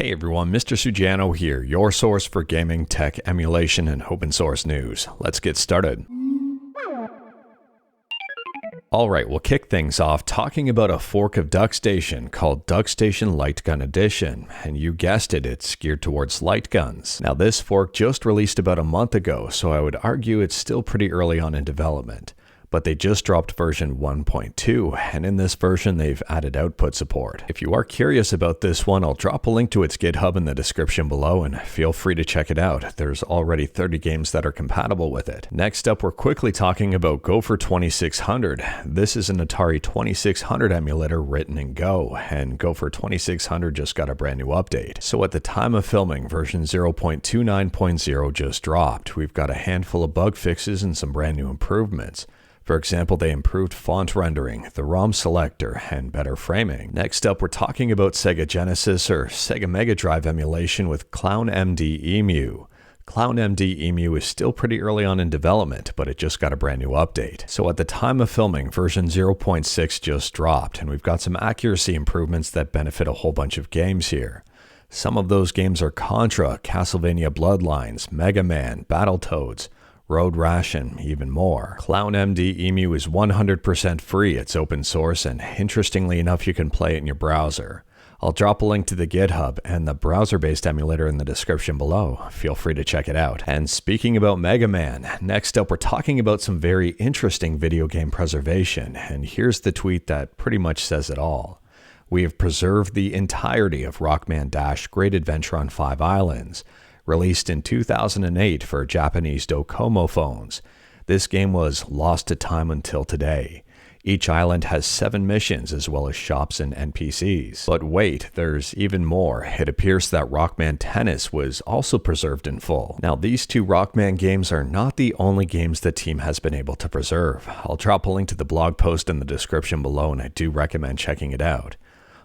Hey everyone, Mr. Sujano here, your source for gaming, tech, emulation, and open source news. Let's get started. Alright, we'll kick things off talking about a fork of Duckstation called Duckstation Lightgun Edition, and you guessed it, it's geared towards light guns. Now this fork just released about a month ago, so I would argue it's still pretty early on in development. But they just dropped version 1.2, and in this version they've added output support. If you are curious about this one, I'll drop a link to its GitHub in the description below, and feel free to check it out. There's already 30 games that are compatible with it. Next up, we're quickly talking about Gopher 2600. This is an Atari 2600 emulator written in Go, and Gopher 2600 just got a brand new update. So at the time of filming, version 0.29.0 just dropped. We've got a handful of bug fixes and some brand new improvements. For example, they improved font rendering, the ROM selector, and better framing. Next up, we're talking about Sega Genesis or Sega Mega Drive emulation with clownmdemu. clownmdemu is still pretty early on in development, but it just got a brand new update. So at the time of filming, version 0.6 just dropped, and we've got some accuracy improvements that benefit a whole bunch of games here. Some of those games are Contra, Castlevania Bloodlines, Mega Man, Battletoads, Road Rash, and even more. clownmdemu is 100% free, it's open source, and interestingly enough you can play it in your browser. I'll drop a link to the GitHub and the browser-based emulator in the description below. Feel free to check it out. And speaking about Mega Man, next up we're talking about some very interesting video game preservation, and here's the tweet that pretty much says it all. We have preserved the entirety of Rockman Dash Great Adventure on 5 Islands. Released in 2008 for Japanese Docomo phones. This game was lost to time until today. Each island has 7 missions as well as shops and NPCs. But wait, there's even more. It appears that Rockman Tennis was also preserved in full. Now these two Rockman games are not the only games the team has been able to preserve. I'll drop a link to the blog post in the description below, and I do recommend checking it out.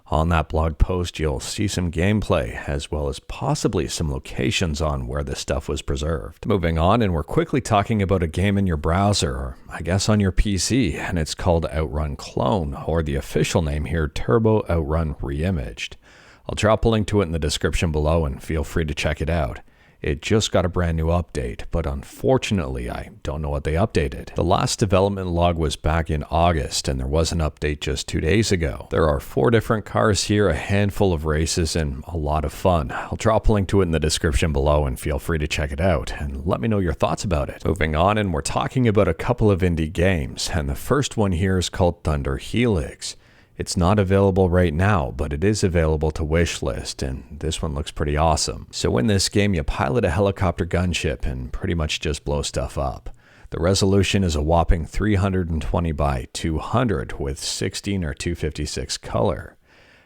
On that blog post, you'll see some gameplay, as well as possibly some locations on where this stuff was preserved. Moving on, and we're quickly talking about a game in your browser, or I guess on your PC, and it's called OutRun Clone, or the official name here, Turbo OutRun Reimaged. I'll drop a link to it in the description below, and feel free to check it out. It just got a brand new update, but unfortunately I don't know what they updated. The last development log was back in August, and there was an update just 2 days ago. There are 4 different cars here, a handful of races, and a lot of fun. I'll drop a link to it in the description below, and feel free to check it out, and let me know your thoughts about it. Moving on, and we're talking about a couple of indie games, and the first one here is called Thunder Helix. It's not available right now, but it is available to wishlist, and this one looks pretty awesome. So in this game, you pilot a helicopter gunship and pretty much just blow stuff up. The resolution is a whopping 320 by 200 with 16 or 256 color.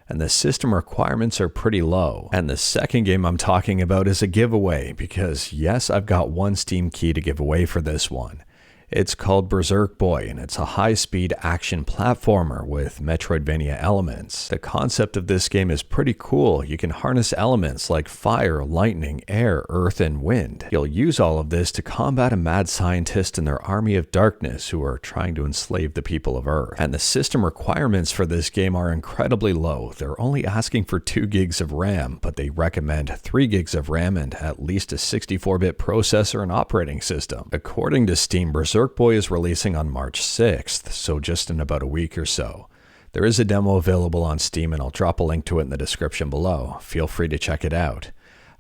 And the system requirements are pretty low. And the second game I'm talking about is a giveaway, because yes, I've got one Steam key to give away for this one. It's called Bersek Boy, and it's a high-speed action platformer with Metroidvania elements. The concept of this game is pretty cool. You can harness elements like fire, lightning, air, earth, and wind. You'll use all of this to combat a mad scientist and their army of darkness who are trying to enslave the people of Earth. And the system requirements for this game are incredibly low. They're only asking for 2 gigs of RAM, but they recommend 3 gigs of RAM and at least a 64-bit processor and operating system. According to Steam, Bersek Boy is releasing on March 6th, so just in about a week or so. There is a demo available on Steam, and I'll drop a link to it in the description below. Feel free to check it out.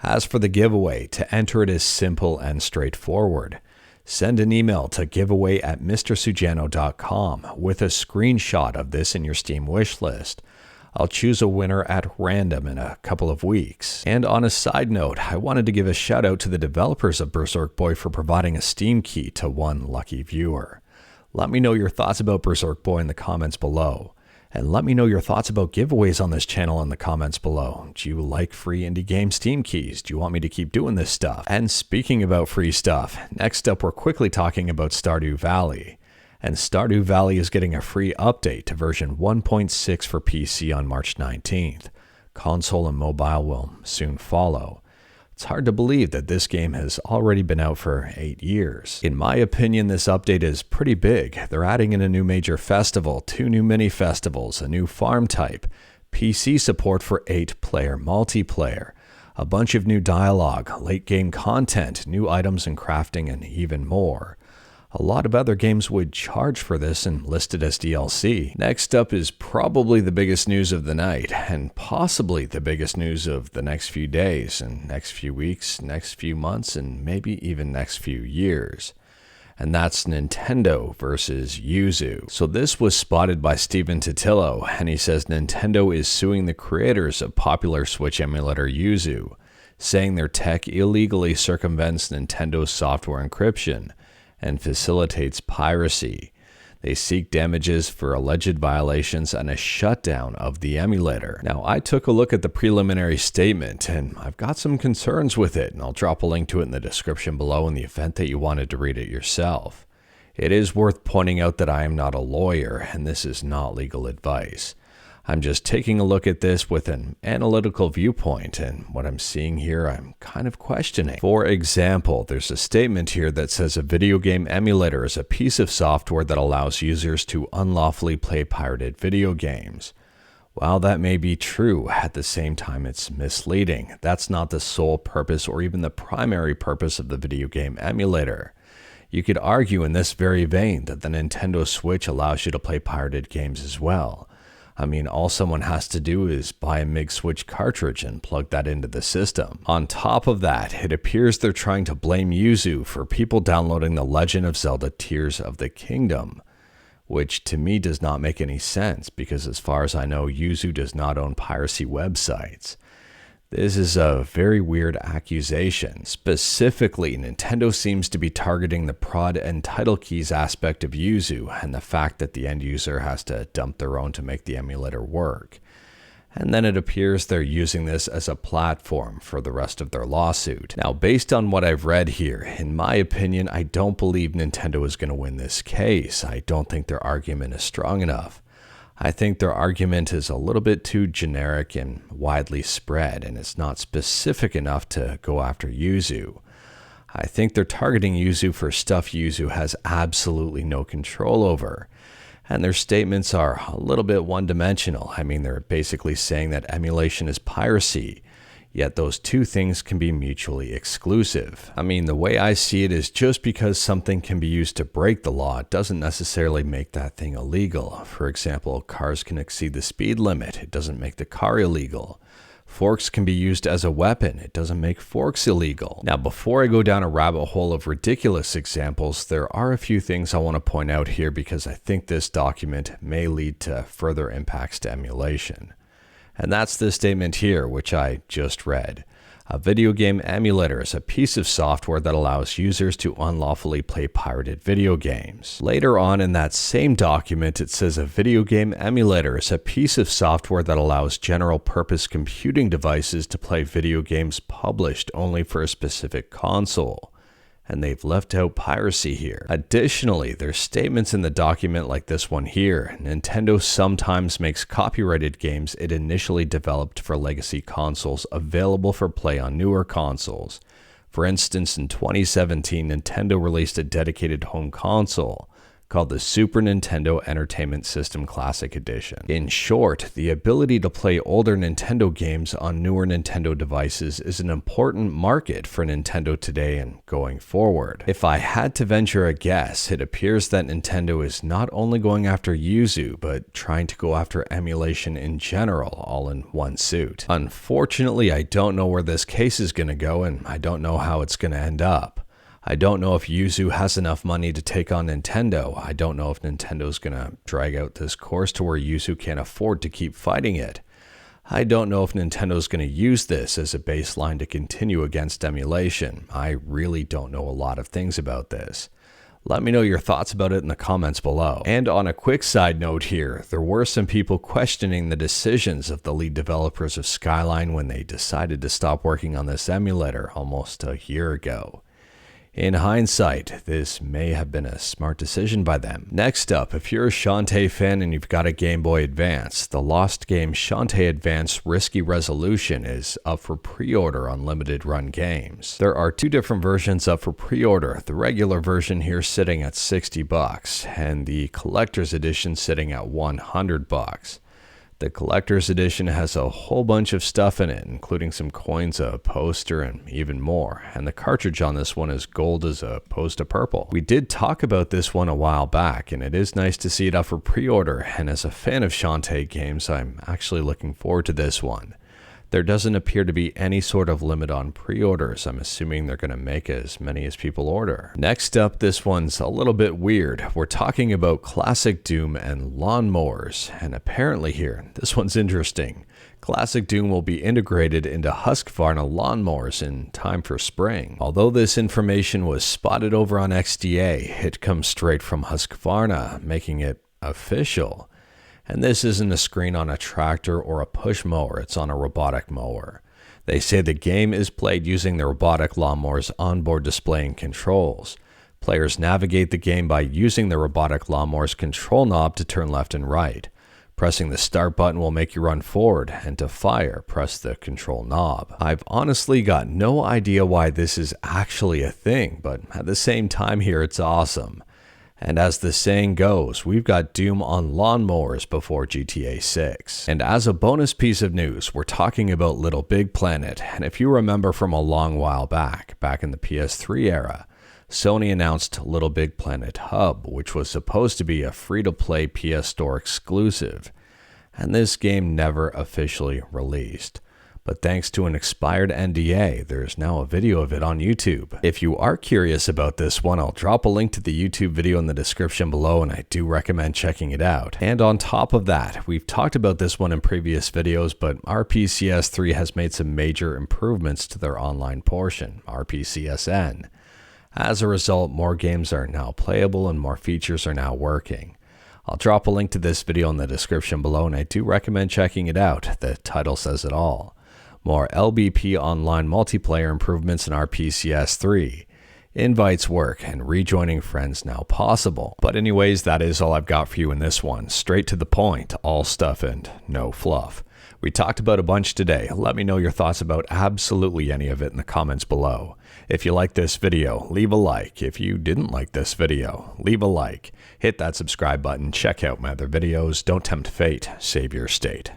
As for the giveaway, to enter it is simple and straightforward. Send an email to giveaway@mrsujano.com with a screenshot of this in your Steam wishlist. I'll choose a winner at random in a couple of weeks. And on a side note, I wanted to give a shout out to the developers of Bersek Boy for providing a Steam key to one lucky viewer. Let me know your thoughts about Bersek Boy in the comments below. And let me know your thoughts about giveaways on this channel in the comments below. Do you like free indie game Steam keys? Do you want me to keep doing this stuff? And speaking about free stuff, next up we're quickly talking about Stardew Valley. And Stardew Valley is getting a free update to version 1.6 for PC on March 19th. Console and mobile will soon follow. It's hard to believe that this game has already been out for 8 years. In my opinion, this update is pretty big. They're adding in a new major festival, 2 new mini festivals, a new farm type, PC support for 8-player multiplayer, a bunch of new dialogue, late game content, new items and crafting, and even more. A lot of other games would charge for this and list it as DLC. Next up is probably the biggest news of the night, and possibly the biggest news of the next few days, and next few weeks, next few months, and maybe even next few years. And that's Nintendo versus Yuzu. So this was spotted by Steven Totillo, and he says Nintendo is suing the creators of popular Switch emulator Yuzu, saying their tech illegally circumvents Nintendo's software encryption and facilitates piracy. They seek damages for alleged violations and a shutdown of the emulator. Now, I took a look at the preliminary statement, and I've got some concerns with it, and I'll drop a link to it in the description below in the event that you wanted to read it yourself. It is worth pointing out that I am not a lawyer, and this is not legal advice. I'm just taking a look at this with an analytical viewpoint, and what I'm seeing here I'm kind of questioning. For example, there's a statement here that says a video game emulator is a piece of software that allows users to unlawfully play pirated video games. While that may be true, at the same time it's misleading. That's not the sole purpose or even the primary purpose of the video game emulator. You could argue in this very vein that the Nintendo Switch allows you to play pirated games as well. I mean, all someone has to do is buy a MIG Switch cartridge and plug that into the system. On top of that, it appears they're trying to blame Yuzu for people downloading The Legend of Zelda Tears of the Kingdom, which to me does not make any sense because as far as I know, Yuzu does not own piracy websites. This is a very weird accusation. Specifically, Nintendo seems to be targeting the prod and title keys aspect of Yuzu and the fact that the end user has to dump their own to make the emulator work. And then it appears they're using this as a platform for the rest of their lawsuit. Now, based on what I've read here, in my opinion, I don't believe Nintendo is going to win this case. I don't think their argument is strong enough. I think their argument is a little bit too generic and widely spread, and it's not specific enough to go after Yuzu. I think they're targeting Yuzu for stuff Yuzu has absolutely no control over. And their statements are a little bit one-dimensional. I mean, they're basically saying that emulation is piracy, yet those two things can be mutually exclusive. I mean, the way I see it is just because something can be used to break the law doesn't necessarily make that thing illegal. For example, cars can exceed the speed limit. It doesn't make the car illegal. Forks can be used as a weapon. It doesn't make forks illegal. Now, before I go down a rabbit hole of ridiculous examples, there are a few things I want to point out here because I think this document may lead to further impacts to emulation. And that's this statement here, which I just read. A video game emulator is a piece of software that allows users to unlawfully play pirated video games. Later on in that same document, it says a video game emulator is a piece of software that allows general-purpose computing devices to play video games published only for a specific console. And they've left out piracy here. Additionally, there's statements in the document like this one here. Nintendo sometimes makes copyrighted games it initially developed for legacy consoles available for play on newer consoles. For instance, in 2017, Nintendo released a dedicated home console called the Super Nintendo Entertainment System Classic Edition. In short, the ability to play older Nintendo games on newer Nintendo devices is an important market for Nintendo today and going forward. If I had to venture a guess, it appears that Nintendo is not only going after Yuzu, but trying to go after emulation in general, all in one suit. Unfortunately, I don't know where this case is going to go, and I don't know how it's going to end up. I don't know if Yuzu has enough money to take on Nintendo. I don't know if Nintendo's going to drag out this course to where Yuzu can't afford to keep fighting it. I don't know if Nintendo's going to use this as a baseline to continue against emulation. I really don't know a lot of things about this. Let me know your thoughts about it in the comments below. And on a quick side note here, there were some people questioning the decisions of the lead developers of Skyline when they decided to stop working on this emulator almost a year ago. In hindsight, this may have been a smart decision by them. Next up, if you're a Shantae fan and you've got a Game Boy Advance, the lost game Shantae Advance Risky Resolution is up for pre-order on limited run games. There are two different versions up for pre-order, the regular version here sitting at $60 and the collector's edition sitting at $100. The collector's edition has a whole bunch of stuff in it, including some coins, a poster, and even more. And the cartridge on this one is gold as opposed to purple. We did talk about this one a while back, and it is nice to see it up for pre-order. And as a fan of Shantae games, I'm actually looking forward to this one. There doesn't appear to be any sort of limit on pre-orders. I'm assuming they're going to make as many as people order. Next up, this one's a little bit weird. We're talking about Classic Doom and lawnmowers. And apparently here, this one's interesting. Classic Doom will be integrated into Husqvarna lawnmowers in time for spring. Although this information was spotted over on XDA, it comes straight from Husqvarna, making it official. And this isn't a screen on a tractor or a push mower, it's on a robotic mower. They say the game is played using the robotic lawnmower's onboard display and controls. Players navigate the game by using the robotic lawnmower's control knob to turn left and right. Pressing the start button will make you run forward, and to fire, press the control knob. I've honestly got no idea why this is actually a thing, but at the same time here, it's awesome. And as the saying goes, we've got Doom on lawnmowers before GTA 6. And as a bonus piece of news, we're talking about Little Big Planet. And if you remember from a long while back in the PS3 era, Sony announced Little Big Planet Hub, which was supposed to be a free-to-play PS Store exclusive. And this game never officially released. But thanks to an expired NDA, there's now a video of it on YouTube. If you are curious about this one, I'll drop a link to the YouTube video in the description below, and I do recommend checking it out. And on top of that, we've talked about this one in previous videos, but RPCS3 has made some major improvements to their online portion, RPCSN. As a result, more games are now playable and more features are now working. I'll drop a link to this video in the description below, and I do recommend checking it out. The title says it all. More LBP online multiplayer improvements in RPCS3. Invites work and rejoining friends now possible. But anyways, that is all I've got for you in this one. Straight to the point, all stuff and no fluff. We talked about a bunch today. Let me know your thoughts about absolutely any of it in the comments below. If you liked this video, leave a like. If you didn't like this video, leave a like. Hit that subscribe button, check out my other videos. Don't tempt fate, save your state.